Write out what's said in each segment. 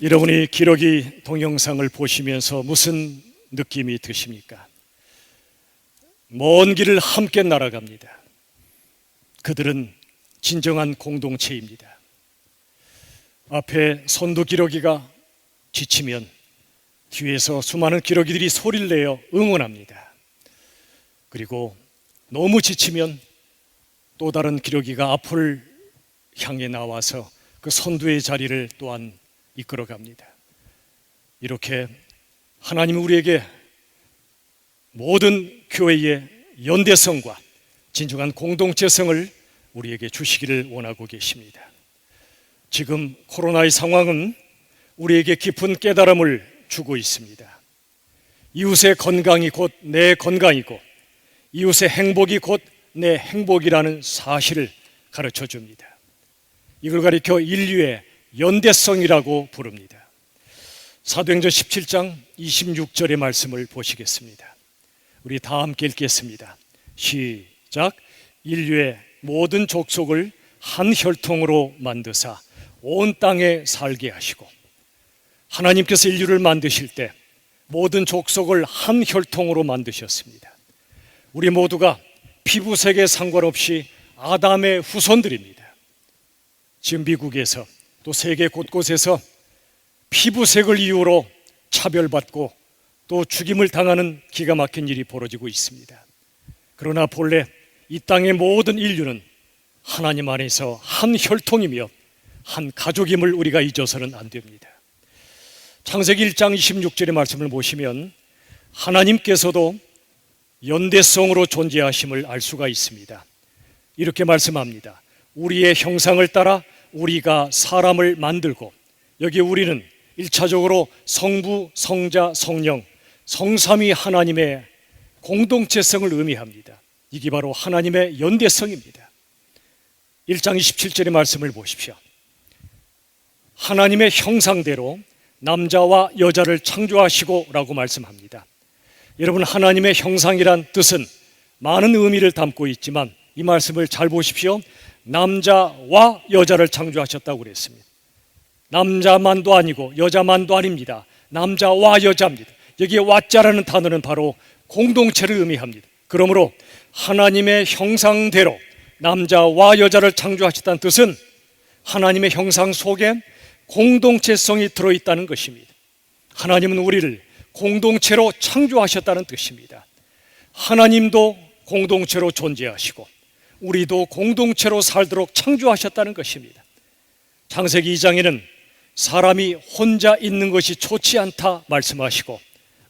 여러분이 기러기 동영상을 보시면서 무슨 느낌이 드십니까? 먼 길을 함께 날아갑니다. 그들은 진정한 공동체입니다. 앞에 선두 기러기가 지치면 뒤에서 수많은 기러기들이 소리를 내어 응원합니다. 그리고 너무 지치면 또 다른 기러기가 앞을 향해 나와서 그 선두의 자리를 또한 이끌어갑니다. 이렇게 하나님은 우리에게 모든 교회의 연대성과 진정한 공동체성을 우리에게 주시기를 원하고 계십니다. 지금 코로나의 상황은 우리에게 깊은 깨달음을 주고 있습니다. 이웃의 건강이 곧 내 건강이고 이웃의 행복이 곧 내 행복이라는 사실을 가르쳐 줍니다. 이걸 가리켜 인류의 연대성이라고 부릅니다. 사도행전 17장 26절의 말씀을 보시겠습니다. 우리 다 함께 읽겠습니다. 시작. 인류의 모든 족속을 한 혈통으로 만드사 온 땅에 살게 하시고. 하나님께서 인류를 만드실 때 모든 족속을 한 혈통으로 만드셨습니다. 우리 모두가 피부색에 상관없이 아담의 후손들입니다. 지금 미국에서 또 세계 곳곳에서 피부색을 이유로 차별받고 또 죽임을 당하는 기가 막힌 일이 벌어지고 있습니다. 그러나 본래 이 땅의 모든 인류는 하나님 안에서 한 혈통이며 한 가족임을 우리가 잊어서는 안 됩니다. 창세기 1장 26절의 말씀을 보시면 하나님께서도 연대성으로 존재하심을 알 수가 있습니다. 이렇게 말씀합니다. 우리의 형상을 따라 우리가 사람을 만들고, 여기 우리는 1차적으로 성부, 성자, 성령, 성삼위 하나님의 공동체성을 의미합니다. 이게 바로 하나님의 연대성입니다. 1장 27절의 말씀을 보십시오. 하나님의 형상대로 남자와 여자를 창조하시고 라고 말씀합니다. 여러분, 하나님의 형상이란 뜻은 많은 의미를 담고 있지만 이 말씀을 잘 보십시오. 남자와 여자를 창조하셨다고 그랬습니다. 남자만도 아니고 여자만도 아닙니다. 남자와 여자입니다. 여기에 와자라는 단어는 바로 공동체를 의미합니다. 그러므로 하나님의 형상대로 남자와 여자를 창조하셨다는 뜻은 하나님의 형상 속에 공동체성이 들어있다는 것입니다. 하나님은 우리를 공동체로 창조하셨다는 뜻입니다. 하나님도 공동체로 존재하시고 우리도 공동체로 살도록 창조하셨다는 것입니다. 창세기 2장에는 사람이 혼자 있는 것이 좋지 않다 말씀하시고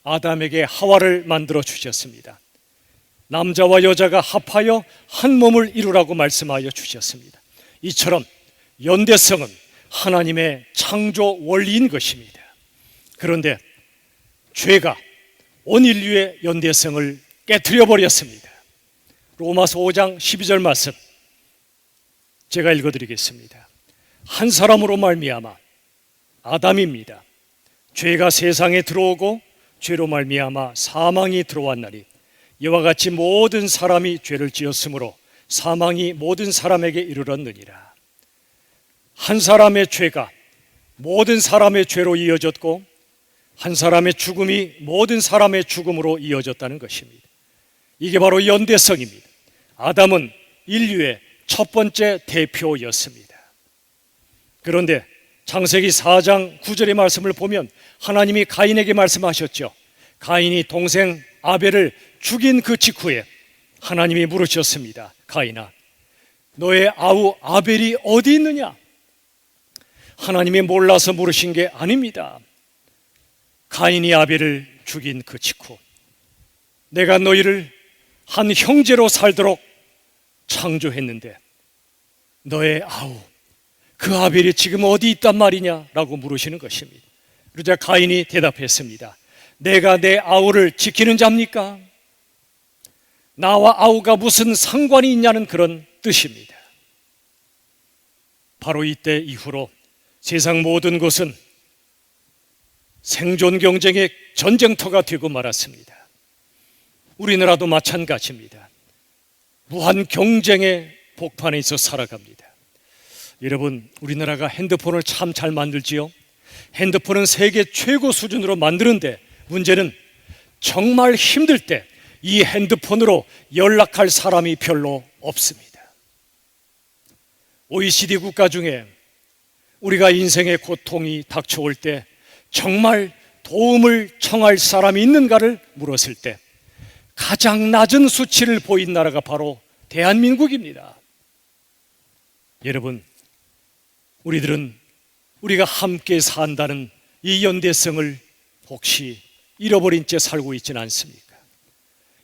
아담에게 하와를 만들어 주셨습니다. 남자와 여자가 합하여 한 몸을 이루라고 말씀하여 주셨습니다. 이처럼 연대성은 하나님의 창조 원리인 것입니다. 그런데 죄가 온 인류의 연대성을 깨트려 버렸습니다. 로마서 5장 12절 말씀 제가 읽어드리겠습니다. 한 사람으로 말미암아 아담입니다. 죄가 세상에 들어오고 죄로 말미암아 사망이 들어왔나니 이와 같이 모든 사람이 죄를 지었으므로 사망이 모든 사람에게 이르렀느니라. 한 사람의 죄가 모든 사람의 죄로 이어졌고 한 사람의 죽음이 모든 사람의 죽음으로 이어졌다는 것입니다. 이게 바로 연대성입니다. 아담은 인류의 첫 번째 대표였습니다. 그런데 창세기 4장 9절의 말씀을 보면 하나님이 가인에게 말씀하셨죠. 가인이 동생 아벨을 죽인 그 직후에 하나님이 물으셨습니다. 가인아, 너의 아우 아벨이 어디 있느냐? 하나님이 몰라서 물으신 게 아닙니다. 가인이 아벨을 죽인 그 직후 내가 너희를 한 형제로 살도록 창조했는데 너의 아우 그 아벨이 지금 어디 있단 말이냐? 라고 물으시는 것입니다. 그러자 가인이 대답했습니다. 내가 내 아우를 지키는 자입니까? 나와 아우가 무슨 상관이 있냐는 그런 뜻입니다. 바로 이때 이후로 세상 모든 것은 생존 경쟁의 전쟁터가 되고 말았습니다. 우리나라도 마찬가지입니다. 무한 경쟁의 복판에 있어 살아갑니다. 여러분, 우리나라가 핸드폰을 참 잘 만들지요. 핸드폰은 세계 최고 수준으로 만드는데 문제는 정말 힘들 때 이 핸드폰으로 연락할 사람이 별로 없습니다. OECD 국가 중에 우리가 인생의 고통이 닥쳐올 때 정말 도움을 청할 사람이 있는가를 물었을 때 가장 낮은 수치를 보인 나라가 바로 대한민국입니다. 여러분, 우리들은 우리가 함께 산다는 이 연대성을 혹시 잃어버린 채 살고 있지는 않습니까?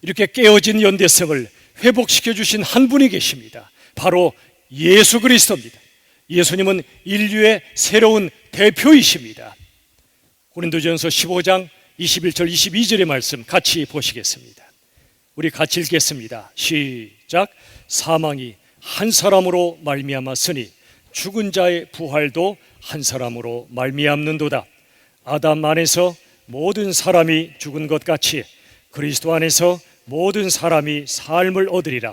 이렇게 깨어진 연대성을 회복시켜 주신 한 분이 계십니다. 바로 예수 그리스도입니다. 예수님은 인류의 새로운 대표이십니다. 고린도전서 15장 21절 22절의 말씀 같이 보시겠습니다. 우리 같이 읽겠습니다. 시작. 사망이 한 사람으로 말미암았으니 죽은 자의 부활도 한 사람으로 말미암는도다. 아담 안에서 모든 사람이 죽은 것 같이 그리스도 안에서 모든 사람이 삶을 얻으리라.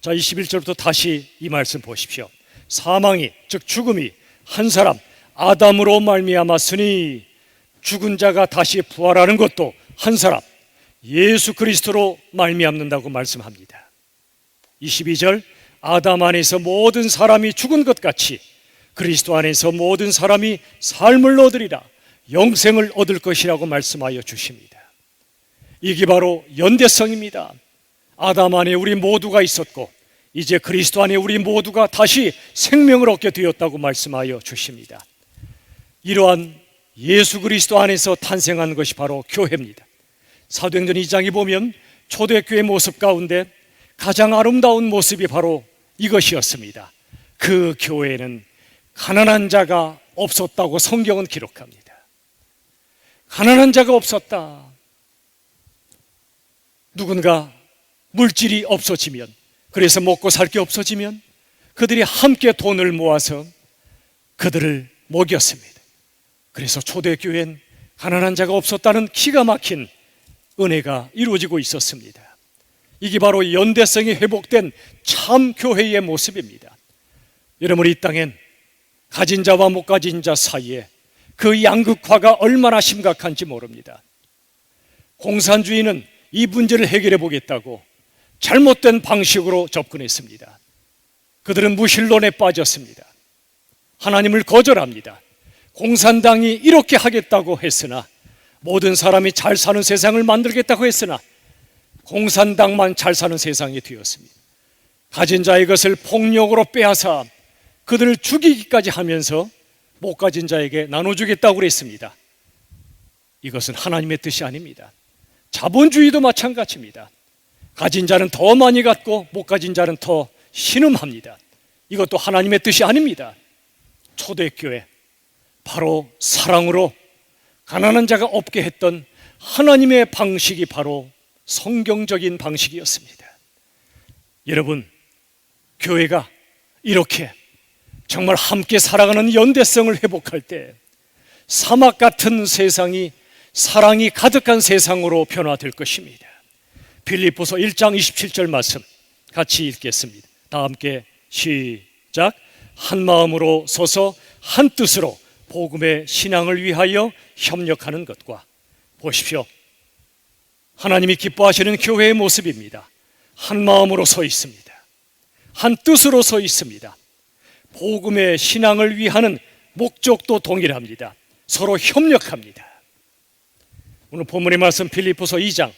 자, 21절부터 다시 이 말씀 보십시오. 사망이 즉 죽음이 한 사람 아담으로 말미암았으니 죽은 자가 다시 부활하는 것도 한 사람 예수 그리스도로 말미암는다고 말씀합니다. 22절 아담 안에서 모든 사람이 죽은 것 같이 그리스도 안에서 모든 사람이 삶을 얻으리라. 영생을 얻을 것이라고 말씀하여 주십니다. 이게 바로 연대성입니다. 아담 안에 우리 모두가 있었고 이제 그리스도 안에 우리 모두가 다시 생명을 얻게 되었다고 말씀하여 주십니다. 이러한 예수 그리스도 안에서 탄생한 것이 바로 교회입니다. 사도행전 2장에 보면 초대교회 모습 가운데 가장 아름다운 모습이 바로 이것이었습니다. 그 교회에는 가난한 자가 없었다고 성경은 기록합니다. 가난한 자가 없었다. 누군가 물질이 없어지면, 그래서 먹고 살 게 없어지면 그들이 함께 돈을 모아서 그들을 먹였습니다. 그래서 초대교회엔 가난한 자가 없었다는 기가 막힌 은혜가 이루어지고 있었습니다. 이게 바로 연대성이 회복된 참 교회의 모습입니다. 여러분, 이 땅엔 가진 자와 못 가진 자 사이에 그 양극화가 얼마나 심각한지 모릅니다. 공산주의는 이 문제를 해결해 보겠다고 잘못된 방식으로 접근했습니다. 그들은 무신론에 빠졌습니다. 하나님을 거절합니다. 공산당이 이렇게 하겠다고 했으나, 모든 사람이 잘 사는 세상을 만들겠다고 했으나 공산당만 잘 사는 세상이 되었습니다. 가진 자의 것을 폭력으로 빼앗아 그들을 죽이기까지 하면서 못 가진 자에게 나눠주겠다고 그랬습니다. 이것은 하나님의 뜻이 아닙니다. 자본주의도 마찬가지입니다. 가진 자는 더 많이 갖고 못 가진 자는 더 신음합니다. 이것도 하나님의 뜻이 아닙니다. 초대교회, 바로 사랑으로 가난한 자가 없게 했던 하나님의 방식이 바로 성경적인 방식이었습니다. 여러분, 교회가 이렇게 정말 함께 살아가는 연대성을 회복할 때 사막 같은 세상이 사랑이 가득한 세상으로 변화될 것입니다. 빌립보서 1장 27절 말씀 같이 읽겠습니다. 다 함께 시작. 한 마음으로 서서 한 뜻으로 복음의 신앙을 위하여 협력하는 것과, 보십시오, 하나님이 기뻐하시는 교회의 모습입니다. 한 마음으로 서 있습니다. 한 뜻으로 서 있습니다. 복음의 신앙을 위하는 목적도 동일합니다. 서로 협력합니다. 오늘 본문의 말씀 빌립보서 2장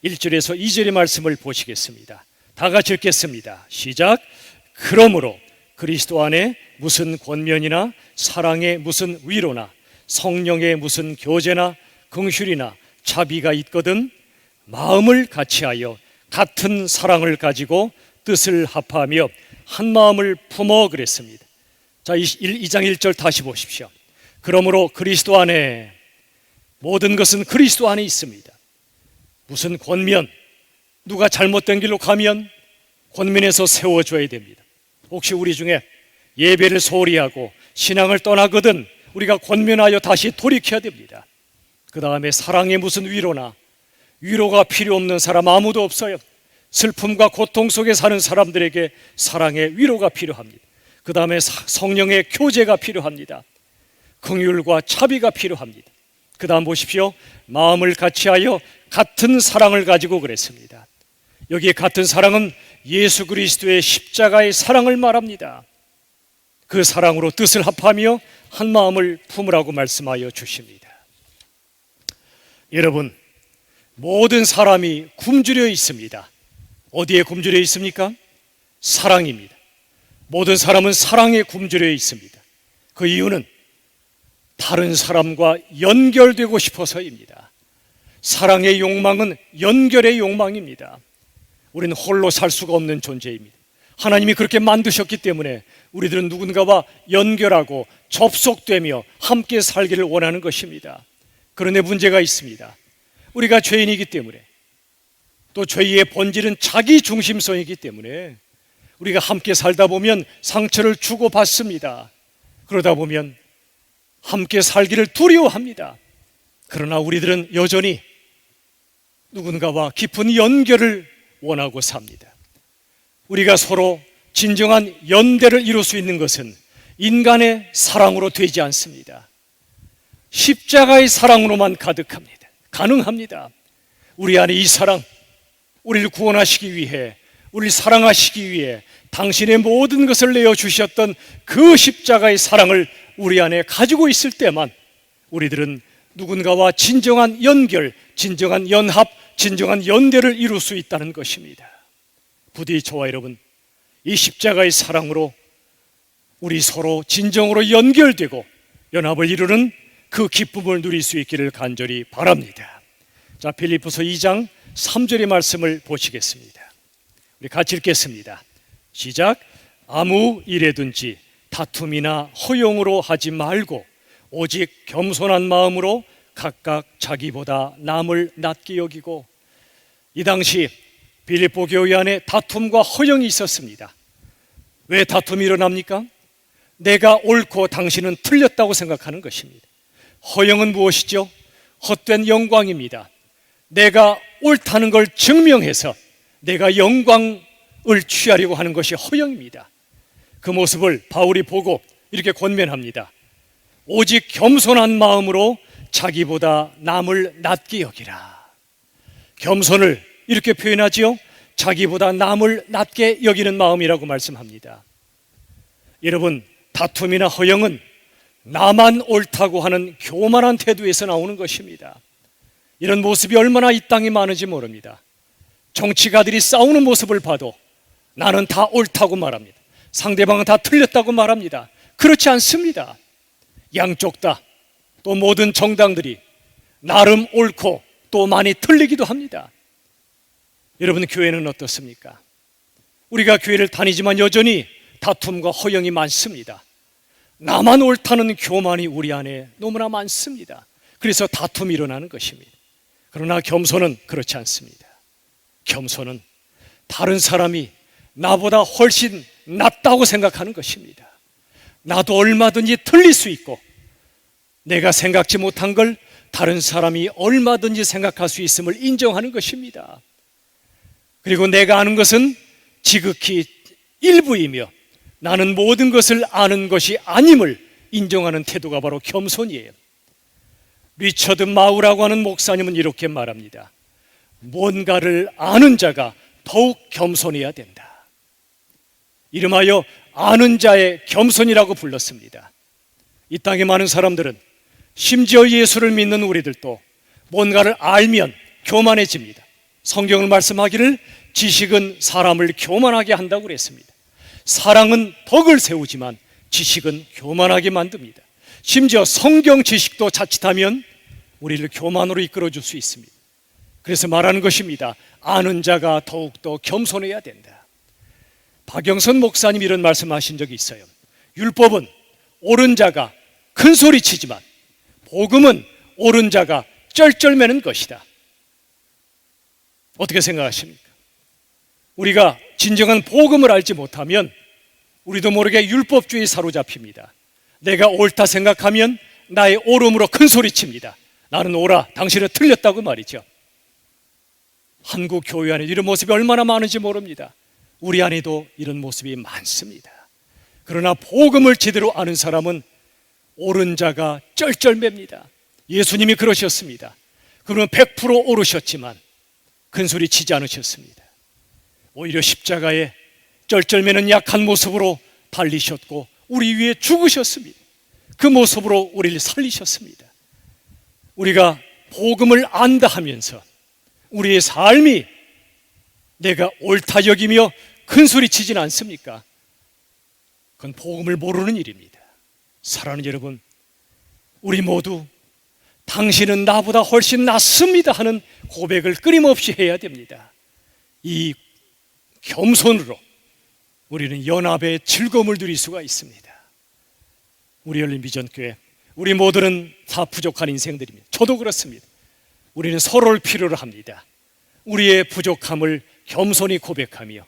1절에서 2절의 말씀을 보시겠습니다. 다 같이 읽겠습니다. 시작. 그러므로 그리스도 안에 무슨 권면이나 사랑의 무슨 위로나 성령의 무슨 교제나 긍휼이나 자비가 있거든 마음을 같이하여 같은 사랑을 가지고 뜻을 합하며 한 마음을 품어 그랬습니다. 자, 2장 1절 다시 보십시오. 그러므로 그리스도 안에, 모든 것은 그리스도 안에 있습니다. 무슨 권면, 누가 잘못된 길로 가면 권면에서 세워줘야 됩니다. 혹시 우리 중에 예배를 소홀히 하고 신앙을 떠나거든 우리가 권면하여 다시 돌이켜야 됩니다. 그 다음에 사랑의 무슨 위로나, 위로가 필요 없는 사람 아무도 없어요. 슬픔과 고통 속에 사는 사람들에게 사랑의 위로가 필요합니다. 그 다음에 성령의 교제가 필요합니다. 긍휼과 자비가 필요합니다. 그 다음 보십시오. 마음을 같이하여 같은 사랑을 가지고 그랬습니다. 여기에 같은 사랑은 예수 그리스도의 십자가의 사랑을 말합니다. 그 사랑으로 뜻을 합하며 한 마음을 품으라고 말씀하여 주십니다. 여러분, 모든 사람이 굶주려 있습니다. 어디에 굶주려 있습니까? 사랑입니다. 모든 사람은 사랑에 굶주려 있습니다. 그 이유는 다른 사람과 연결되고 싶어서입니다. 사랑의 욕망은 연결의 욕망입니다. 우리는 홀로 살 수가 없는 존재입니다. 하나님이 그렇게 만드셨기 때문에 우리들은 누군가와 연결하고 접속되며 함께 살기를 원하는 것입니다. 그런데 문제가 있습니다. 우리가 죄인이기 때문에, 또 죄의 본질은 자기 중심성이기 때문에 우리가 함께 살다 보면 상처를 주고받습니다. 그러다 보면 함께 살기를 두려워합니다. 그러나 우리들은 여전히 누군가와 깊은 연결을 원하고 삽니다. 우리가 서로 진정한 연대를 이룰 수 있는 것은 인간의 사랑으로 되지 않습니다. 십자가의 사랑으로만 가능합니다. 우리 안에 이 사랑, 우리를 구원하시기 위해, 우리를 사랑하시기 위해 당신의 모든 것을 내어주셨던 그 십자가의 사랑을 우리 안에 가지고 있을 때만 우리들은 누군가와 진정한 연결, 진정한 연합, 진정한 연대를 이룰 수 있다는 것입니다. 부디 저와 여러분, 이 십자가의 사랑으로 우리 서로 진정으로 연결되고 연합을 이루는 그 기쁨을 누릴 수 있기를 간절히 바랍니다. 자, 빌립보서 2장 3절의 말씀을 보시겠습니다. 우리 같이 읽겠습니다. 시작. 아무 일에든지 다툼이나 허용으로 하지 말고 오직 겸손한 마음으로 각각 자기보다 남을 낮게 여기고. 이 당시 빌립보 교회 안에 다툼과 허용이 있었습니다. 왜 다툼이 일어납니까? 내가 옳고 당신은 틀렸다고 생각하는 것입니다. 허영은 무엇이죠? 헛된 영광입니다. 내가 옳다는 걸 증명해서 내가 영광을 취하려고 하는 것이 허영입니다. 그 모습을 바울이 보고 이렇게 권면합니다. 오직 겸손한 마음으로 자기보다 남을 낮게 여기라. 겸손을 이렇게 표현하지요. 자기보다 남을 낮게 여기는 마음이라고 말씀합니다. 여러분, 다툼이나 허영은 나만 옳다고 하는 교만한 태도에서 나오는 것입니다. 이런 모습이 얼마나 이 땅에 많은지 모릅니다. 정치가들이 싸우는 모습을 봐도 나는 다 옳다고 말합니다. 상대방은 다 틀렸다고 말합니다. 그렇지 않습니다. 양쪽 다, 또 모든 정당들이 나름 옳고 또 많이 틀리기도 합니다. 여러분, 교회는 어떻습니까? 우리가 교회를 다니지만 여전히 다툼과 허영이 많습니다. 나만 옳다는 교만이 우리 안에 너무나 많습니다. 그래서 다툼이 일어나는 것입니다. 그러나 겸손은 그렇지 않습니다. 겸손은 다른 사람이 나보다 훨씬 낫다고 생각하는 것입니다. 나도 얼마든지 틀릴 수 있고 내가 생각지 못한 걸 다른 사람이 얼마든지 생각할 수 있음을 인정하는 것입니다. 그리고 내가 아는 것은 지극히 일부이며 나는 모든 것을 아는 것이 아님을 인정하는 태도가 바로 겸손이에요. 리처드 마우라고 하는 목사님은 이렇게 말합니다. 뭔가를 아는 자가 더욱 겸손해야 된다. 이름하여 아는 자의 겸손이라고 불렀습니다. 이 땅에 많은 사람들은, 심지어 예수를 믿는 우리들도 뭔가를 알면 교만해집니다. 성경을 말씀하기를 지식은 사람을 교만하게 한다고 그랬습니다. 사랑은 덕을 세우지만 지식은 교만하게 만듭니다. 심지어 성경 지식도 자칫하면 우리를 교만으로 이끌어줄 수 있습니다. 그래서 말하는 것입니다. 아는 자가 더욱더 겸손해야 된다. 박영선 목사님 이런 말씀하신 적이 있어요. 율법은 옳은 자가 큰 소리 치지만 복음은 옳은 자가 쩔쩔매는 것이다. 어떻게 생각하십니까? 우리가 진정한 복음을 알지 못하면 우리도 모르게 율법주의에 사로잡힙니다. 내가 옳다 생각하면 나의 옳음으로 큰 소리칩니다. 나는 옳아, 당신은 틀렸다고 말이죠. 한국 교회 안에 이런 모습이 얼마나 많은지 모릅니다. 우리 안에도 이런 모습이 많습니다. 그러나 복음을 제대로 아는 사람은 오른 자가 쩔쩔맵니다. 예수님이 그러셨습니다. 그러면 100% 오르셨지만 큰 소리 치지 않으셨습니다. 오히려 십자가에 쩔쩔매는 약한 모습으로 달리셨고 우리 위에 죽으셨습니다. 그 모습으로 우리를 살리셨습니다. 우리가 복음을 안다 하면서 우리의 삶이 내가 옳다 여기며 큰 소리 치지는 않습니까? 그건 복음을 모르는 일입니다. 사랑하는 여러분, 우리 모두 당신은 나보다 훨씬 낫습니다 하는 고백을 끊임없이 해야 됩니다. 이 겸손으로 우리는 연합의 즐거움을 누릴 수가 있습니다. 우리 열린 비전교회, 우리 모두는 다 부족한 인생들입니다. 저도 그렇습니다. 우리는 서로를 필요로 합니다. 우리의 부족함을 겸손히 고백하며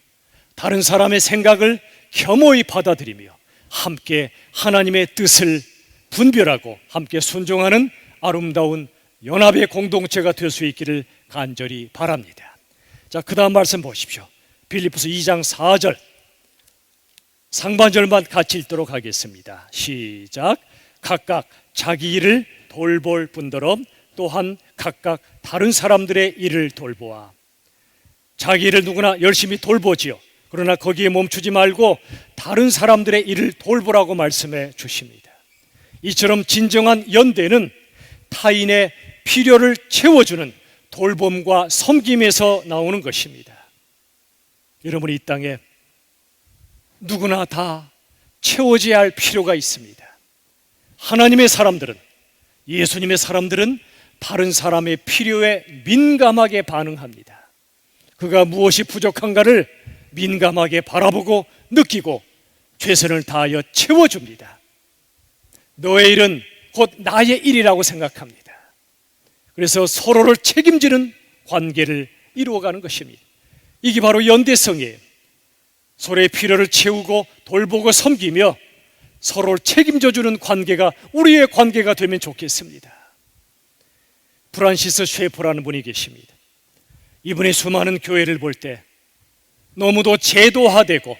다른 사람의 생각을 겸허히 받아들이며 함께 하나님의 뜻을 분별하고 함께 순종하는 아름다운 연합의 공동체가 될 수 있기를 간절히 바랍니다. 자, 그 다음 말씀 보십시오. 빌립보서 2장 4절 상반절만 같이 읽도록 하겠습니다. 시작. 각각 자기 일을 돌볼 뿐더러 또한 각각 다른 사람들의 일을 돌보아. 자기 일을 누구나 열심히 돌보지요. 그러나 거기에 멈추지 말고 다른 사람들의 일을 돌보라고 말씀해 주십니다. 이처럼 진정한 연대는 타인의 필요를 채워주는 돌봄과 섬김에서 나오는 것입니다. 여러분이 이 땅에 누구나 다 채워져야 할 필요가 있습니다. 하나님의 사람들은, 예수님의 사람들은 다른 사람의 필요에 민감하게 반응합니다. 그가 무엇이 부족한가를 민감하게 바라보고 느끼고 최선을 다하여 채워줍니다. 너의 일은 곧 나의 일이라고 생각합니다. 그래서 서로를 책임지는 관계를 이루어가는 것입니다. 이게 바로 연대성이에요. 서로의 필요를 채우고 돌보고 섬기며 서로를 책임져주는 관계가 우리의 관계가 되면 좋겠습니다. 프란시스 쉐퍼라는 분이 계십니다. 이분의 수많은 교회를 볼 때 너무도 제도화되고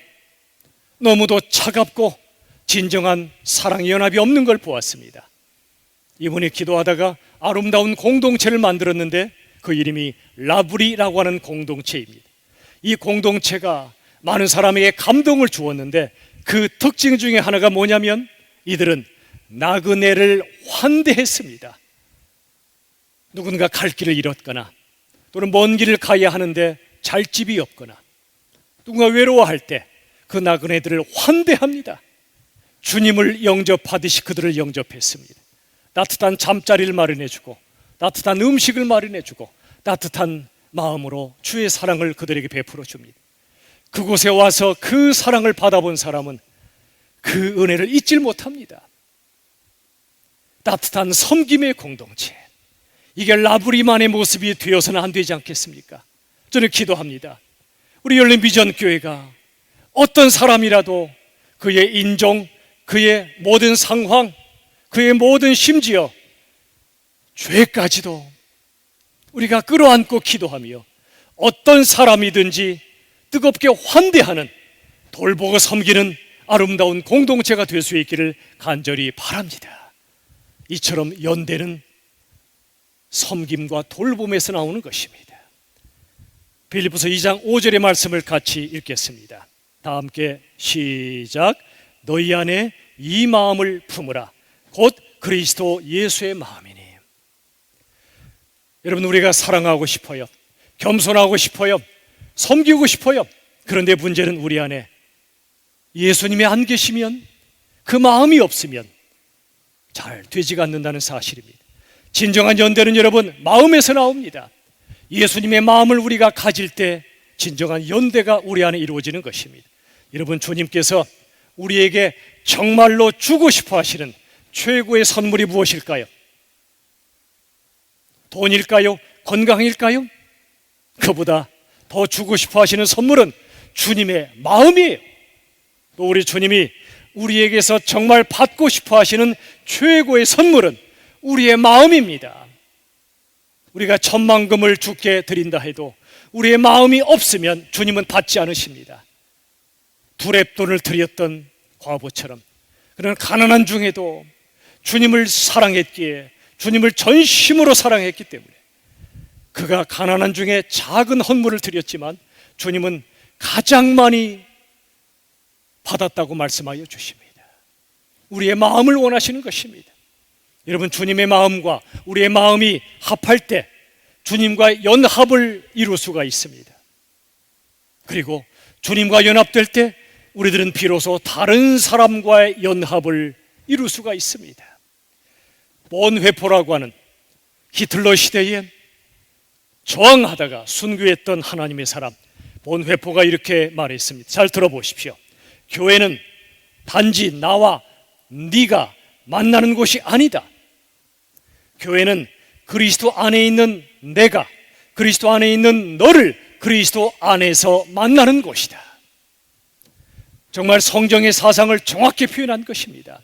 너무도 차갑고 진정한 사랑의 연합이 없는 걸 보았습니다. 이분이 기도하다가 아름다운 공동체를 만들었는데 그 이름이 라브리라고 하는 공동체입니다. 이 공동체가 많은 사람에게 감동을 주었는데 그 특징 중에 하나가 뭐냐면 이들은 나그네를 환대했습니다. 누군가 갈 길을 잃었거나 또는 먼 길을 가야 하는데 잘 집이 없거나 누군가 외로워할 때 그 나그네들을 환대합니다. 주님을 영접하듯이 그들을 영접했습니다. 따뜻한 잠자리를 마련해주고 따뜻한 음식을 마련해주고 따뜻한 마음으로 주의 사랑을 그들에게 베풀어 줍니다. 그곳에 와서 그 사랑을 받아본 사람은 그 은혜를 잊질 못합니다. 따뜻한 섬김의 공동체, 이게 라브리만의 모습이 되어서는 안 되지 않겠습니까? 저는 기도합니다. 우리 열린 비전 교회가 어떤 사람이라도 그의 인종, 그의 모든 상황, 그의 모든 심지어 죄까지도 우리가 끌어안고 기도하며 어떤 사람이든지 뜨겁게 환대하는, 돌보고 섬기는 아름다운 공동체가 될 수 있기를 간절히 바랍니다. 이처럼 연대는 섬김과 돌봄에서 나오는 것입니다. 빌립보서 2장 5절의 말씀을 같이 읽겠습니다. 다 함께 시작. 너희 안에 이 마음을 품으라. 곧 그리스도 예수의 마음이니. 여러분, 우리가 사랑하고 싶어요. 겸손하고 싶어요. 섬기고 싶어요. 그런데 문제는 우리 안에 예수님이 안 계시면, 그 마음이 없으면 잘 되지가 않는다는 사실입니다. 진정한 연대는 여러분 마음에서 나옵니다. 예수님의 마음을 우리가 가질 때 진정한 연대가 우리 안에 이루어지는 것입니다. 여러분, 주님께서 우리에게 정말로 주고 싶어 하시는 최고의 선물이 무엇일까요? 돈일까요? 건강일까요? 그보다 더 주고 싶어 하시는 선물은 주님의 마음이에요. 또 우리 주님이 우리에게서 정말 받고 싶어 하시는 최고의 선물은 우리의 마음입니다. 우리가 1,000,000금을 주께 드린다 해도 우리의 마음이 없으면 주님은 받지 않으십니다. 두렙돈을 드렸던 과부처럼, 그런 가난한 중에도 주님을 사랑했기에, 주님을 전심으로 사랑했기 때문에 그가 가난한 중에 작은 헌물을 드렸지만 주님은 가장 많이 받았다고 말씀하여 주십니다. 우리의 마음을 원하시는 것입니다. 여러분, 주님의 마음과 우리의 마음이 합할 때 주님과 연합을 이룰 수가 있습니다. 그리고 주님과 연합될 때 우리들은 비로소 다른 사람과의 연합을 이룰 수가 있습니다. 본회포라고 하는 히틀러 시대에 저항하다가 순교했던 하나님의 사람 본회포가 이렇게 말했습니다. 잘 들어보십시오. 교회는 단지 나와 네가 만나는 곳이 아니다. 교회는 그리스도 안에 있는 내가 그리스도 안에 있는 너를 그리스도 안에서 만나는 곳이다. 정말 성경의 사상을 정확히 표현한 것입니다.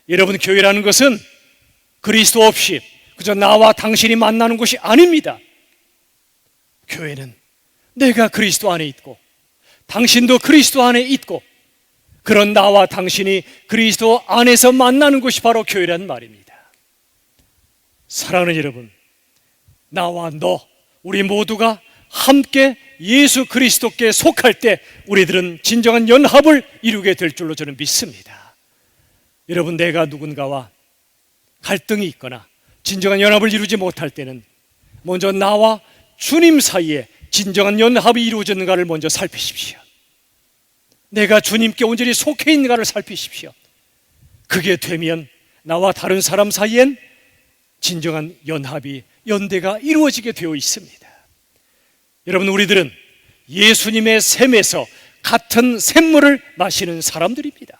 여러분, 교회라는 것은 그리스도 없이 그저 나와 당신이 만나는 곳이 아닙니다. 교회는 내가 그리스도 안에 있고 당신도 그리스도 안에 있고 그런 나와 당신이 그리스도 안에서 만나는 곳이 바로 교회란 말입니다. 사랑하는 여러분, 나와 너, 우리 모두가 함께 예수 그리스도께 속할 때 우리들은 진정한 연합을 이루게 될 줄로 저는 믿습니다. 여러분, 내가 누군가와 갈등이 있거나 진정한 연합을 이루지 못할 때는 먼저 나와 주님 사이에 진정한 연합이 이루어졌는가를 먼저 살피십시오. 내가 주님께 온전히 속해 있는가를 살피십시오. 그게 되면 나와 다른 사람 사이엔 진정한 연합이, 연대가 이루어지게 되어 있습니다. 여러분, 우리들은 예수님의 샘에서 같은 샘물을 마시는 사람들입니다.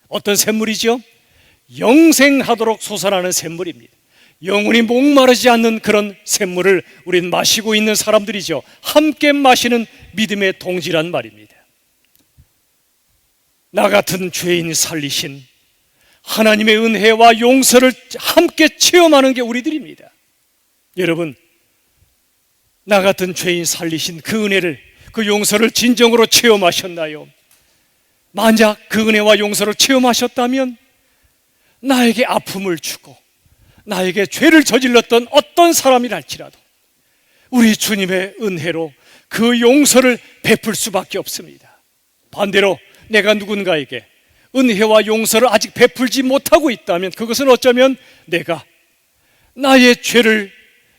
어떤 샘물이죠? 영생하도록 솟아나는 샘물입니다. 영원히 목마르지 않는 그런 샘물을 우리는 마시고 있는 사람들이죠. 함께 마시는 믿음의 동지란 말입니다. 나 같은 죄인 살리신 하나님의 은혜와 용서를 함께 체험하는 게 우리들입니다. 여러분, 나 같은 죄인 살리신 그 은혜를, 그 용서를 진정으로 체험하셨나요? 만약 그 은혜와 용서를 체험하셨다면 나에게 아픔을 주고 나에게 죄를 저질렀던 어떤 사람이랄지라도 우리 주님의 은혜로 그 용서를 베풀 수밖에 없습니다. 반대로 내가 누군가에게 은혜와 용서를 아직 베풀지 못하고 있다면 그것은 어쩌면 내가 나의 죄를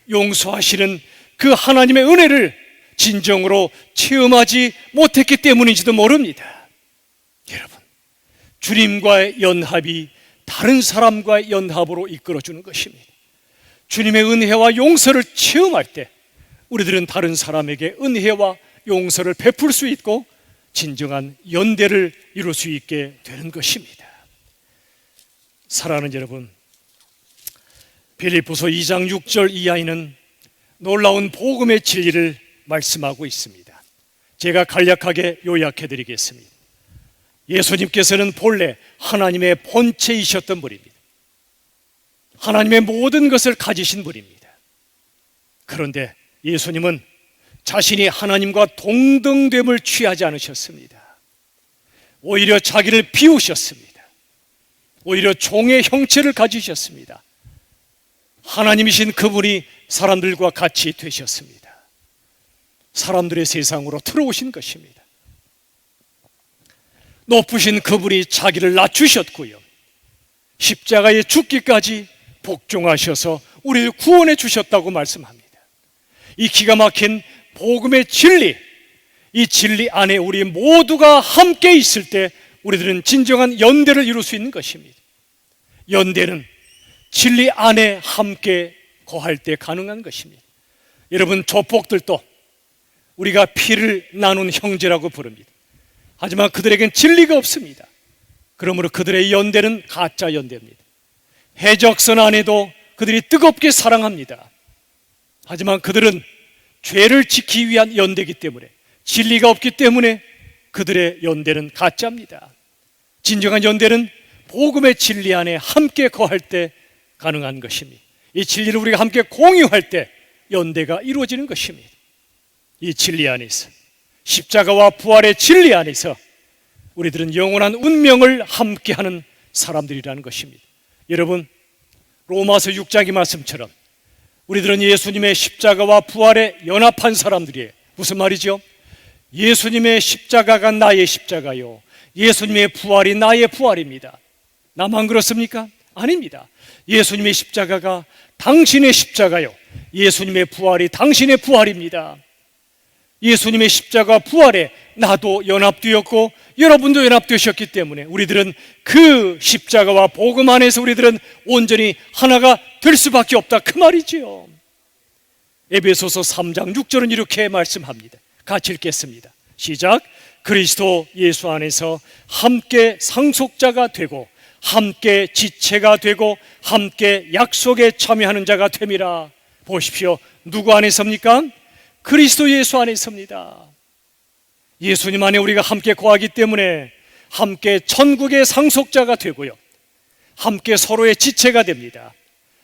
용서하시는 그 하나님의 은혜를 진정으로 체험하지 못했기 때문인지도 모릅니다. 여러분, 주님과의 연합이 다른 사람과의 연합으로 이끌어주는 것입니다. 주님의 은혜와 용서를 체험할 때 우리들은 다른 사람에게 은혜와 용서를 베풀 수 있고 진정한 연대를 이룰 수 있게 되는 것입니다. 사랑하는 여러분, 빌립보서 2장 6절 이하에는 놀라운 복음의 진리를 말씀하고 있습니다. 제가 간략하게 요약해 드리겠습니다. 예수님께서는 본래 하나님의 본체이셨던 분입니다. 하나님의 모든 것을 가지신 분입니다. 그런데 예수님은 자신이 하나님과 동등됨을 취하지 않으셨습니다. 오히려 자기를 비우셨습니다. 오히려 종의 형체를 가지셨습니다. 하나님이신 그분이 사람들과 같이 되셨습니다. 사람들의 세상으로 들어오신 것입니다. 높으신 그분이 자기를 낮추셨고요, 십자가에 죽기까지 복종하셔서 우리를 구원해 주셨다고 말씀합니다. 이 기가 막힌 복음의 진리, 이 진리 안에 우리 모두가 함께 있을 때 우리들은 진정한 연대를 이룰 수 있는 것입니다. 연대는 진리 안에 함께 거할 때 가능한 것입니다. 여러분, 조폭들도 우리가 피를 나눈 형제라고 부릅니다. 하지만 그들에겐 진리가 없습니다. 그러므로 그들의 연대는 가짜 연대입니다. 해적선 안에도 그들이 뜨겁게 사랑합니다. 하지만 그들은 죄를 지키기 위한 연대이기 때문에, 진리가 없기 때문에 그들의 연대는 가짜입니다. 진정한 연대는 복음의 진리 안에 함께 거할 때 가능한 것입니다. 이 진리를 우리가 함께 공유할 때 연대가 이루어지는 것입니다. 이 진리 안에서, 십자가와 부활의 진리 안에서 우리들은 영원한 운명을 함께하는 사람들이라는 것입니다. 여러분, 로마서 6장의 말씀처럼 우리들은 예수님의 십자가와 부활에 연합한 사람들이에요. 무슨 말이죠? 예수님의 십자가가 나의 십자가요, 예수님의 부활이 나의 부활입니다. 나만 그렇습니까? 아닙니다. 예수님의 십자가가 당신의 십자가요, 예수님의 부활이 당신의 부활입니다. 예수님의 십자가 부활에 나도 연합되었고 여러분도 연합되셨기 때문에 우리들은 그 십자가와 복음 안에서 우리들은 온전히 하나가 될 수밖에 없다, 그 말이지요. 에베소서 3장 6절은 이렇게 말씀합니다. 같이 읽겠습니다. 시작. 그리스도 예수 안에서 함께 상속자가 되고 함께 지체가 되고 함께 약속에 참여하는 자가 됨이라. 보십시오. 누구 안에서입니까? 그리스도 예수 안에서입니다. 예수님 안에 우리가 함께 거하기 때문에 함께 천국의 상속자가 되고요, 함께 서로의 지체가 됩니다.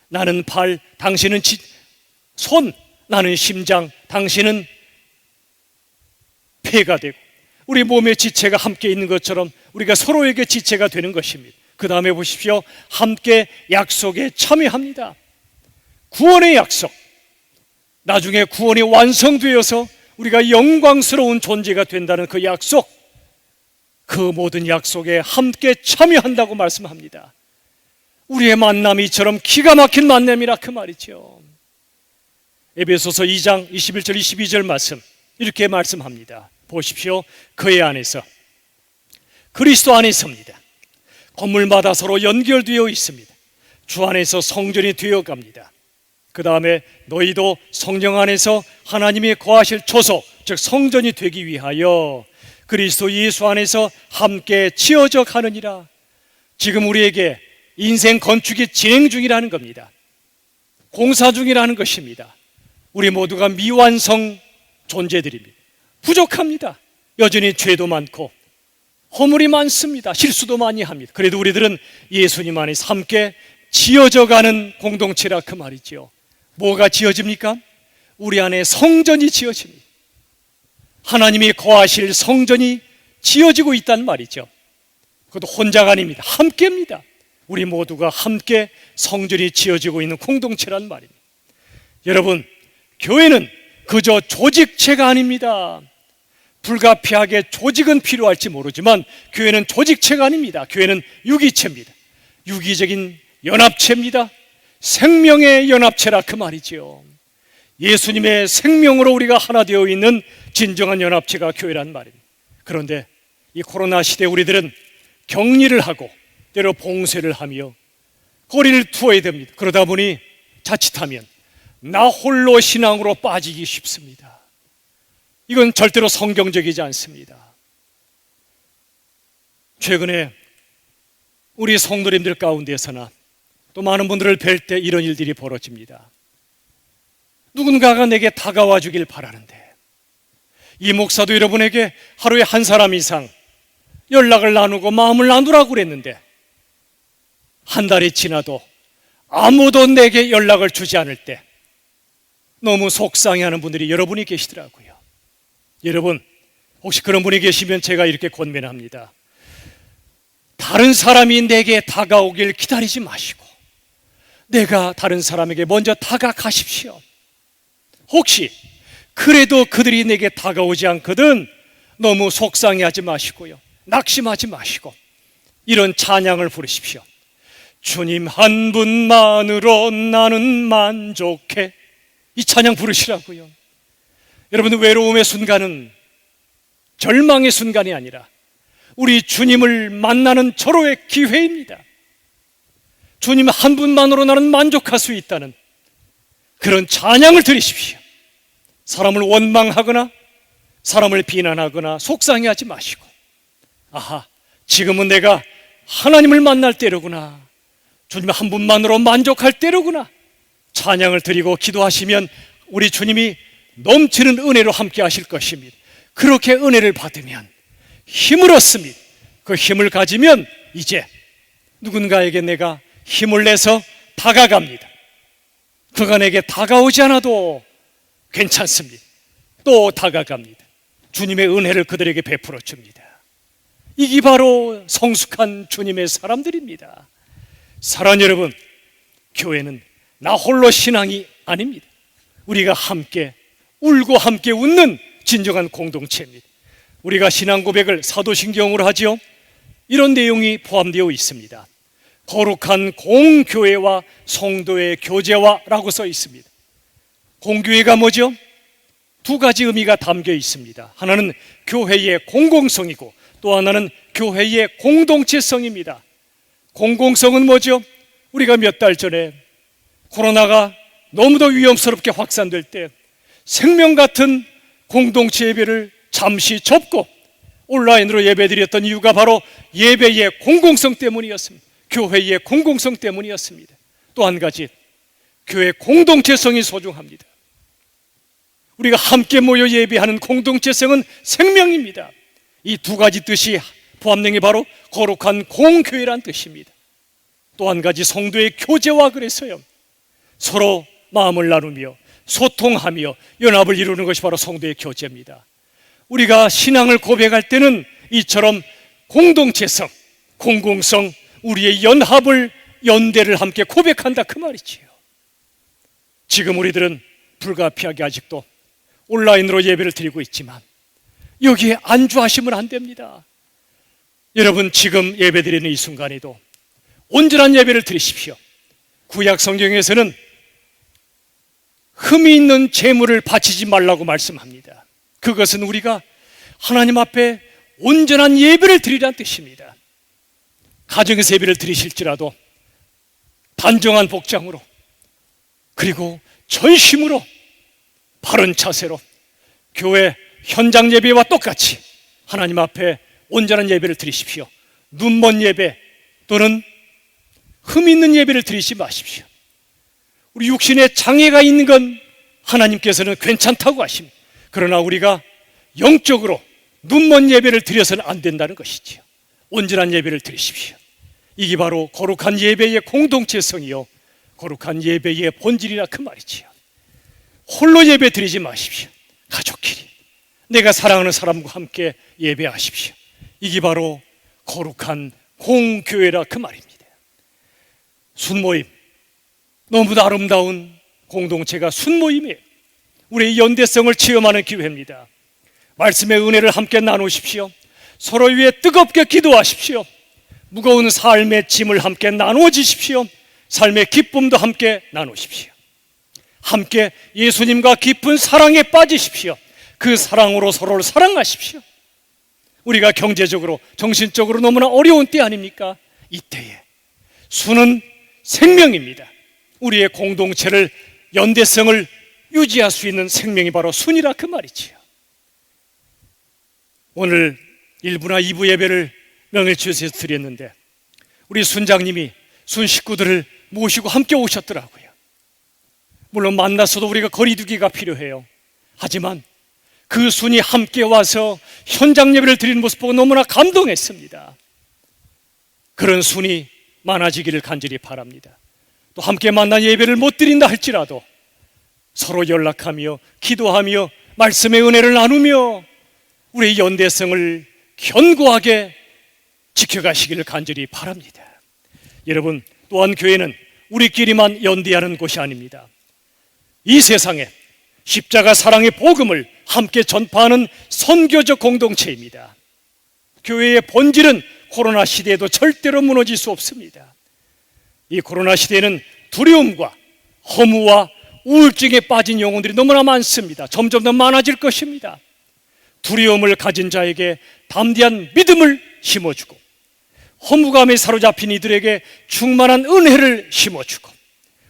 나는 발, 당신은 손, 나는 심장, 당신은 폐가 되고 우리 몸의 지체가 함께 있는 것처럼 우리가 서로에게 지체가 되는 것입니다. 그 다음에 보십시오. 함께 약속에 참여합니다. 구원의 약속, 나중에 구원이 완성되어서 우리가 영광스러운 존재가 된다는 그 약속, 그 모든 약속에 함께 참여한다고 말씀합니다. 우리의 만남이 이처럼 기가 막힌 만남이라 그 말이죠. 에베소서 2장 21절 22절 말씀 이렇게 말씀합니다. 보십시오. 그의 안에서, 그리스도 안에서입니다. 건물마다 서로 연결되어 있습니다. 주 안에서 성전이 되어 갑니다. 그 다음에 너희도 성령 안에서 하나님이 거하실 초소, 즉 성전이 되기 위하여 그리스도 예수 안에서 함께 지어져 가느니라. 지금 우리에게 인생 건축이 진행 중이라는 겁니다. 공사 중이라는 것입니다. 우리 모두가 미완성 존재들입니다. 부족합니다. 여전히 죄도 많고 허물이 많습니다. 실수도 많이 합니다. 그래도 우리들은 예수님 안에서 함께 지어져 가는 공동체라 그 말이지요. 뭐가 지어집니까? 우리 안에 성전이 지어집니다. 하나님이 거하실 성전이 지어지고 있다는 말이죠. 그것도 혼자가 아닙니다. 함께입니다. 우리 모두가 함께 성전이 지어지고 있는 공동체란 말입니다. 여러분, 교회는 그저 조직체가 아닙니다. 불가피하게 조직은 필요할지 모르지만 교회는 조직체가 아닙니다. 교회는 유기체입니다. 유기적인 연합체입니다. 생명의 연합체라 그 말이지요. 예수님의 생명으로 우리가 하나 되어 있는 진정한 연합체가 교회란 말입니다. 그런데 이 코로나 시대에 우리들은 격리를 하고 때로 봉쇄를 하며 거리를 두어야 됩니다. 그러다 보니 자칫하면 나 홀로 신앙으로 빠지기 쉽습니다. 이건 절대로 성경적이지 않습니다. 최근에 우리 성도님들 가운데서나 또 많은 분들을 뵐 때 이런 일들이 벌어집니다. 누군가가 내게 다가와 주길 바라는데, 이 목사도 여러분에게 하루에 한 사람 이상 연락을 나누고 마음을 나누라고 그랬는데 한 달이 지나도 아무도 내게 연락을 주지 않을 때 너무 속상해하는 분들이 여러분이 계시더라고요. 여러분, 혹시 그런 분이 계시면 제가 이렇게 권면합니다. 다른 사람이 내게 다가오길 기다리지 마시고 내가 다른 사람에게 먼저 다가가십시오. 혹시 그래도 그들이 내게 다가오지 않거든 너무 속상해하지 마시고요, 낙심하지 마시고 이런 찬양을 부르십시오. 주님 한 분만으로 나는 만족해. 이 찬양 부르시라고요. 여러분, 외로움의 순간은 절망의 순간이 아니라 우리 주님을 만나는 절호의 기회입니다. 주님 한 분만으로 나는 만족할 수 있다는 그런 찬양을 드리십시오. 사람을 원망하거나 사람을 비난하거나 속상해하지 마시고, 아하, 지금은 내가 하나님을 만날 때로구나, 주님 한 분만으로 만족할 때로구나, 찬양을 드리고 기도하시면 우리 주님이 넘치는 은혜로 함께 하실 것입니다. 그렇게 은혜를 받으면 힘을 얻습니다. 그 힘을 가지면 이제 누군가에게 내가 힘을 내서 다가갑니다. 그가 내게 다가오지 않아도 괜찮습니다. 또 다가갑니다. 주님의 은혜를 그들에게 베풀어 줍니다. 이게 바로 성숙한 주님의 사람들입니다. 사랑하는 여러분, 교회는 나 홀로 신앙이 아닙니다. 우리가 함께 울고 함께 웃는 진정한 공동체입니다. 우리가 신앙 고백을 사도신경으로 하지요. 이런 내용이 포함되어 있습니다. 거룩한 공교회와 성도의 교제와 라고 써 있습니다. 공교회가 뭐죠? 두 가지 의미가 담겨 있습니다. 하나는 교회의 공공성이고 또 하나는 교회의 공동체성입니다. 공공성은 뭐죠? 우리가 몇 달 전에 코로나가 너무도 위험스럽게 확산될 때 생명 같은 공동체 예배를 잠시 접고 온라인으로 예배드렸던 이유가 바로 예배의 공공성 때문이었습니다. 교회의 공공성 때문이었습니다. 또 한 가지, 교회 공동체성이 소중합니다. 우리가 함께 모여 예배하는 공동체성은 생명입니다. 이 두 가지 뜻이 포함된 게 바로 거룩한 공교회란 뜻입니다. 또 한 가지, 성도의 교제와 그래서요, 서로 마음을 나누며 소통하며 연합을 이루는 것이 바로 성도의 교제입니다. 우리가 신앙을 고백할 때는 이처럼 공동체성, 공공성, 우리의 연합을, 연대를 함께 고백한다 그 말이지요. 지금 우리들은 불가피하게 아직도 온라인으로 예배를 드리고 있지만 여기에 안주하시면 안 됩니다. 여러분, 지금 예배 드리는 이 순간에도 온전한 예배를 드리십시오. 구약 성경에서는 흠이 있는 제물을 바치지 말라고 말씀합니다. 그것은 우리가 하나님 앞에 온전한 예배를 드리라는 뜻입니다. 가정에서 예배를 드리실지라도 단정한 복장으로, 그리고 전심으로, 바른 자세로 교회 현장 예배와 똑같이 하나님 앞에 온전한 예배를 드리십시오. 눈먼 예배 또는 흠 있는 예배를 드리지 마십시오. 우리 육신에 장애가 있는 건 하나님께서는 괜찮다고 하십니다. 그러나 우리가 영적으로 눈먼 예배를 드려서는 안 된다는 것이지요. 온전한 예배를 드리십시오. 이게 바로 거룩한 예배의 공동체성이요, 거룩한 예배의 본질이라 그 말이지요. 홀로 예배 드리지 마십시오. 가족끼리, 내가 사랑하는 사람과 함께 예배하십시오. 이게 바로 거룩한 공교회라 그 말입니다. 순모임, 너무도 아름다운 공동체가 순모임이에요. 우리의 연대성을 체험하는 기회입니다. 말씀의 은혜를 함께 나누십시오. 서로 위해 뜨겁게 기도하십시오. 무거운 삶의 짐을 함께 나누어 주십시오. 삶의 기쁨도 함께 나누십시오. 함께 예수님과 깊은 사랑에 빠지십시오. 그 사랑으로 서로를 사랑하십시오. 우리가 경제적으로, 정신적으로 너무나 어려운 때 아닙니까? 이때에 수는 생명입니다. 우리의 공동체를, 연대성을 유지할 수 있는 생명이 바로 순이라 그 말이지요. 오늘 1부나 2부 예배를 명예주에서 드렸는데 우리 순장님이 순 식구들을 모시고 함께 오셨더라고요. 물론 만나서도 우리가 거리두기가 필요해요. 하지만 그 순이 함께 와서 현장 예배를 드리는 모습 보고 너무나 감동했습니다. 그런 순이 많아지기를 간절히 바랍니다. 또 함께 만난 예배를 못 드린다 할지라도 서로 연락하며 기도하며 말씀의 은혜를 나누며 우리의 연대성을 견고하게 지켜가시기를 간절히 바랍니다. 여러분, 또한 교회는 우리끼리만 연대하는 곳이 아닙니다. 이 세상에 십자가 사랑의 복음을 함께 전파하는 선교적 공동체입니다. 교회의 본질은 코로나 시대에도 절대로 무너질 수 없습니다. 이 코로나 시대에는 두려움과 허무와 우울증에 빠진 영혼들이 너무나 많습니다. 점점 더 많아질 것입니다. 두려움을 가진 자에게 담대한 믿음을 심어주고, 허무감에 사로잡힌 이들에게 충만한 은혜를 심어주고,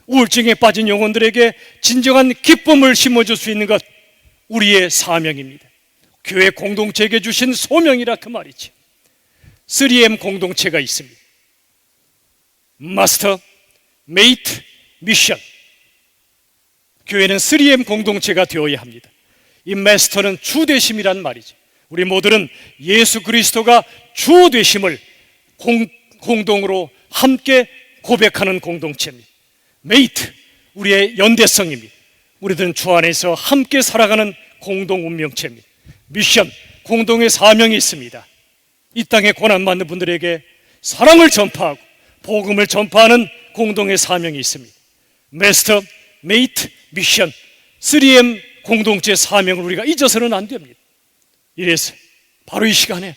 우울증에 빠진 영혼들에게 진정한 기쁨을 심어줄 수 있는 것, 우리의 사명입니다. 교회 공동체에게 주신 소명이라 그 말이지. 3M 공동체가 있습니다. 마스터, 메이트, 미션. 교회는 3M 공동체가 되어야 합니다. 이 마스터는 주 되심이란 말이죠. 우리 모두는 예수 그리스도가 주 되심을 공동으로 함께 고백하는 공동체입니다. 메이트, 우리의 연대성입니다. 우리들은 주 안에서 함께 살아가는 공동 운명체입니다. 미션, 공동의 사명이 있습니다. 이 땅에 고난받는 분들에게 사랑을 전파하고 복음을 전파하는 공동의 사명이 있습니다. 마스터, 메이트, 미션 3M 공동체 사명을 우리가 잊어서는 안 됩니다. 이래서 바로 이 시간에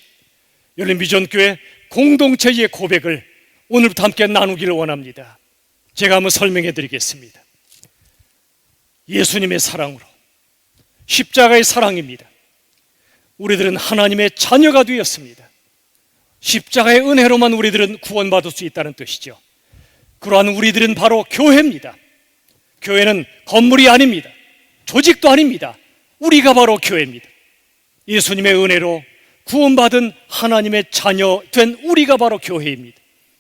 열린비전교회 공동체의 고백을 오늘부터 함께 나누기를 원합니다. 제가 한번 설명해 드리겠습니다. 예수님의 사랑으로, 십자가의 사랑입니다. 우리들은 하나님의 자녀가 되었습니다. 십자가의 은혜로만 우리들은 구원받을 수 있다는 뜻이죠. 그러한 우리들은 바로 교회입니다. 교회는 건물이 아닙니다. 조직도 아닙니다. 우리가 바로 교회입니다. 예수님의 은혜로 구원받은 하나님의 자녀 된 우리가 바로 교회입니다.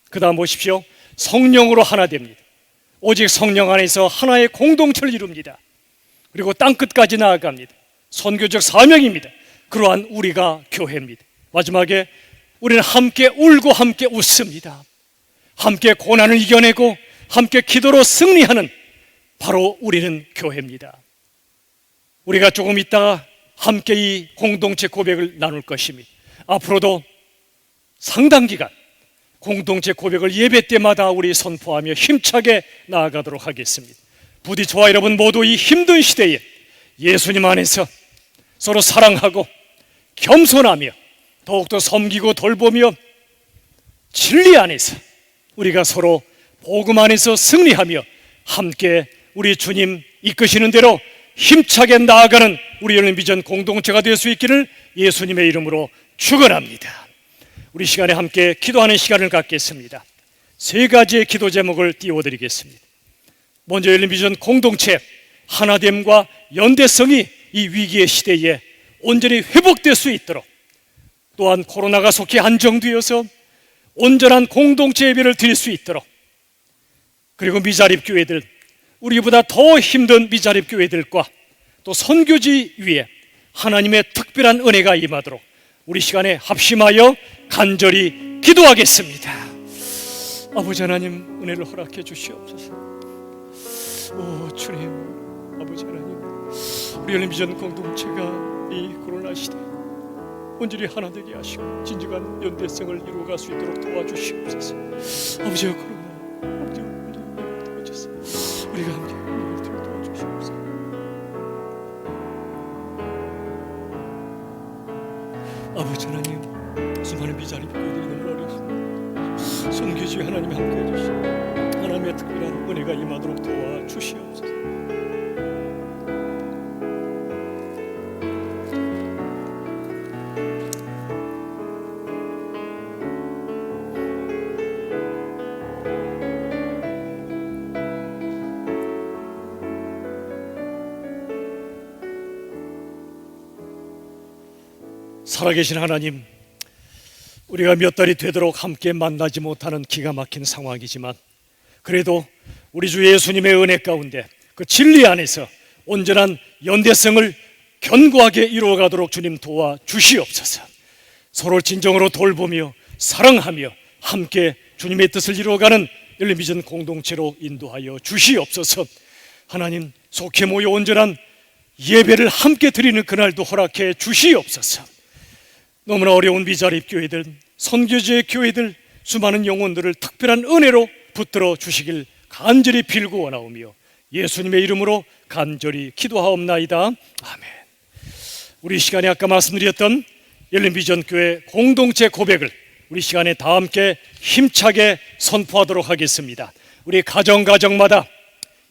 그 다음 보십시오. 성령으로 하나 됩니다. 오직 성령 안에서 하나의 공동체를 이룹니다. 그리고 땅끝까지 나아갑니다. 선교적 사명입니다. 그러한 우리가 교회입니다. 마지막에 우리는 함께 울고 함께 웃습니다. 함께 고난을 이겨내고 함께 기도로 승리하는 바로 우리는 교회입니다. 우리가 조금 있다가 함께 이 공동체 고백을 나눌 것입니다. 앞으로도 상당 기간 공동체 고백을 예배 때마다 우리 선포하며 힘차게 나아가도록 하겠습니다. 부디 저와 여러분 모두 이 힘든 시대에 예수님 안에서 서로 사랑하고 겸손하며 더욱더 섬기고 돌보며 진리 안에서 우리가 서로 복음 안에서 승리하며 함께 우리 주님 이끄시는 대로 힘차게 나아가는 우리 열린비전 공동체가 될 수 있기를 예수님의 이름으로 축원합니다. 우리 시간에 함께 기도하는 시간을 갖겠습니다. 세 가지의 기도 제목을 띄워드리겠습니다. 먼저 열린비전 공동체 하나됨과 연대성이 이 위기의 시대에 온전히 회복될 수 있도록, 또한 코로나가 속히 안정되어서 온전한 공동체 예배를 드릴 수 있도록, 그리고 미자립 교회들, 우리보다 더 힘든 미자립 교회들과 또 선교지 위에 하나님의 특별한 은혜가 임하도록 우리 시간에 합심하여 간절히 기도하겠습니다. 아버지 하나님, 은혜를 허락해 주시옵소서. 오 주님, 아버지 하나님, 우리 열린비전 공동체가 이 코로나 시대에 온전히 하나 되게 하시고 진정한 연대성을 이루어갈 수 있도록 도와주시옵소서. 아버지여, 코로나, 아버지여, 도와주소서. 우리가 함께 도와주시옵소서. 아버지 하나님, 수많은 미자립 교회들이 너무 어렵습니다. 선교지 하나님이 함께 해주시고 하나님의 특별한 은혜가 임하도록 도와주시옵소서. 살아계신 하나님, 우리가 몇 달이 되도록 함께 만나지 못하는 기가 막힌 상황이지만 그래도 우리 주 예수님의 은혜 가운데 그 진리 안에서 온전한 연대성을 견고하게 이루어가도록 주님 도와주시옵소서. 서로 진정으로 돌보며 사랑하며 함께 주님의 뜻을 이루어가는 열린비전 공동체로 인도하여 주시옵소서. 하나님, 속히 모여 온전한 예배를 함께 드리는 그날도 허락해 주시옵소서. 너무나 어려운 미자립 교회들, 선교지의 교회들, 수많은 영혼들을 특별한 은혜로 붙들어 주시길 간절히 빌고 원하오며 예수님의 이름으로 간절히 기도하옵나이다. 아멘. 우리 시간에 아까 말씀드렸던 열린비전 교회 공동체 고백을 우리 시간에 다 함께 힘차게 선포하도록 하겠습니다. 우리 가정마다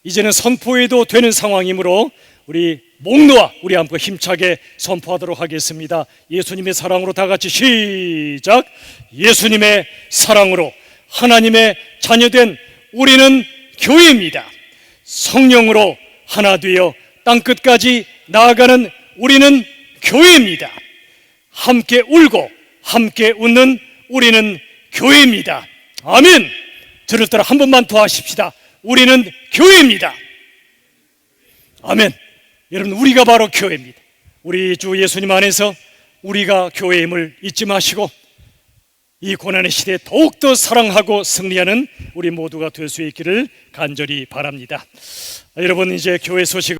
이제는 선포해도 되는 상황이므로 우리 목 놓아 우리 함께 힘차게 선포하도록 하겠습니다. 예수님의 사랑으로 다 같이 시작. 예수님의 사랑으로 하나님의 자녀된 우리는 교회입니다. 성령으로 하나 되어 땅끝까지 나아가는 우리는 교회입니다. 함께 울고 함께 웃는 우리는 교회입니다. 아멘. 저를 따라 한 번만 더 하십시다. 우리는 교회입니다. 아멘. 여러분, 우리가 바로 교회입니다. 우리 주 예수님 안에서 우리가 교회임을 잊지 마시고 이 고난의 시대에 더욱더 사랑하고 승리하는 우리 모두가 될 수 있기를 간절히 바랍니다. 여러분, 이제 교회 소식